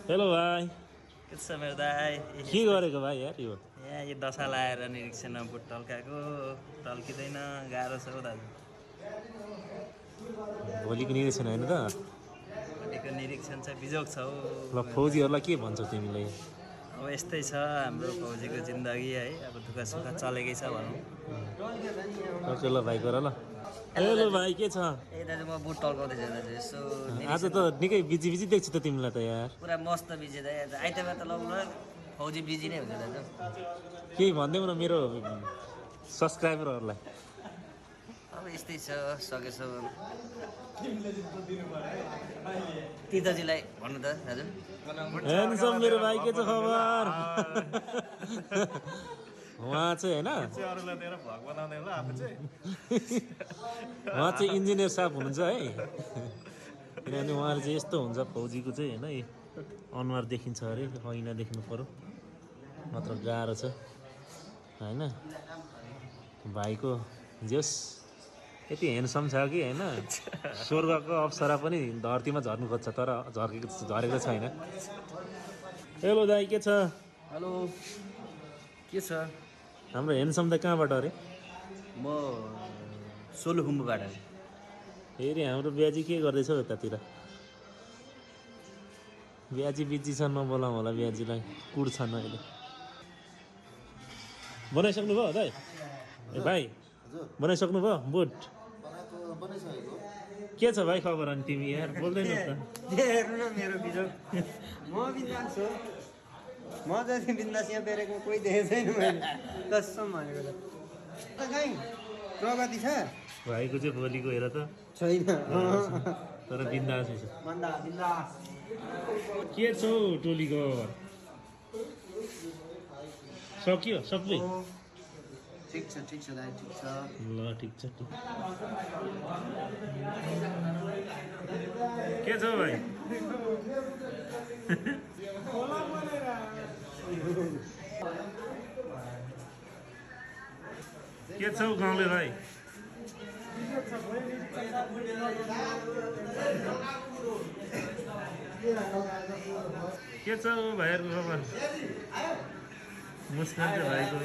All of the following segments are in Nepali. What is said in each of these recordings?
हेलो भाइ के छ मेरो दाइ के गरेको भाइ यार यो यहाँ यो दशा लाएर निरीक्षणमा बुट टल्काएको टल्किँदैन गाह्रो छ हौ दाजु भोलिको निरीक्षण होइन त भोलिको निरीक्षण छ बिजोग छ हौ ल फौजीहरूलाई के भन्छौ तिमीले अब यस्तै छ हाम्रो फौजीको जिन्दगी है अब दुःख सुख चलेकै छ भनौँ ओके ल भाइ गर ल हेलो भाइ के छ ए दाजु म बुट टल्काउँदैछु दाजु यसो आज त निकै बिजी बिजी देख्छु त तिमीलाई त यार पुरा मस्त बिजी दाइ आइतबार त लगभग फौजी बिजी नै हुन्छ दाजु केही भनिदेऊ न मेरो सब्सक्राइबरहरूलाई अब यस्तै छ सकेसम्म तिताजीलाई भन्नु त दाजु ह्यान्डसम मेरो भाइ के छ खबर उहाँ चाहिँ होइन उहाँ चाहिँ इन्जिनियर साहब हुनुहुन्छ है किनभने उहाँले चाहिँ यस्तो हुन्छ फौजीको चाहिँ होइन अनुहार देखिन्छ अरे ऐना देख्नु पऱ्यो नत्र गाह्रो छ होइन भाइको जोस् यति ह्यान्डसम छ कि होइन स्वर्गको अप्सरा पनि धरतीमा झर्नु खोज्छ तर झरेको छैन हेलो दाइ के छ हेलो के छ हाम्रो ह्यान्डसम त कहाँबाट अरे म सोलुखुम्बुबाट फेरि हाम्रो ब्याजी के गर्दैछ यतातिर ब्याजी बिजी छ नबोलाउँ होला ब्याजीलाई कुर्छन् अहिले बनाइसक्नु भयो दाइ ए भाइ बनाइसक्नु भयो बुट के छ भाइ खबर अनि तिमी यार बोल्दैन त हेर्नु न मेरो बिजोग म बिन्दास हो म जति बिन्दास यहाँ बेरेको कोही देखेको छैन मैले कसम भनेको त कहीँ प्रगति छ भाइको चाहिँ भोलिको हेर त छैन तर बिन्दासै छ बिन्दास के छौ टोलीको सक्यो सबै ठिक छ दाइ ठिक छ ल ठिक छ के छ भाइ के छौ गाउँले भाइ के छ भाइहरूको खबर मुस्कान चाहिँ भाइको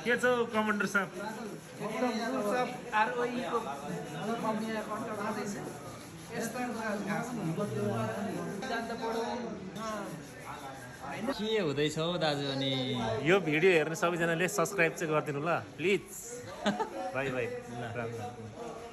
के छ कमान्डर साहब के हुँदैछ हौ दाजु अनि यो भिडियो हेर्ने सबैजनाले सब्सक्राइब चाहिँ गरिदिनु ल please by by Ram Ram